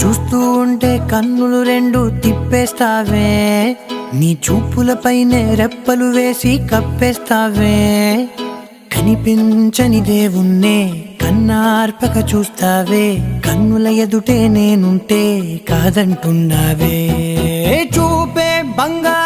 చూస్తూ ఉంటే కన్నులు రెండు తిప్పేస్తావే, నీ చూపులపైనే రెప్పలు వేసి కప్పేస్తావే. కనిపించని దేవుణ్ణే కన్నార్పక చూస్తావే, కన్నుల ఎదుటే నేనుంటే కాదంటున్నావే. చూపే బంగారు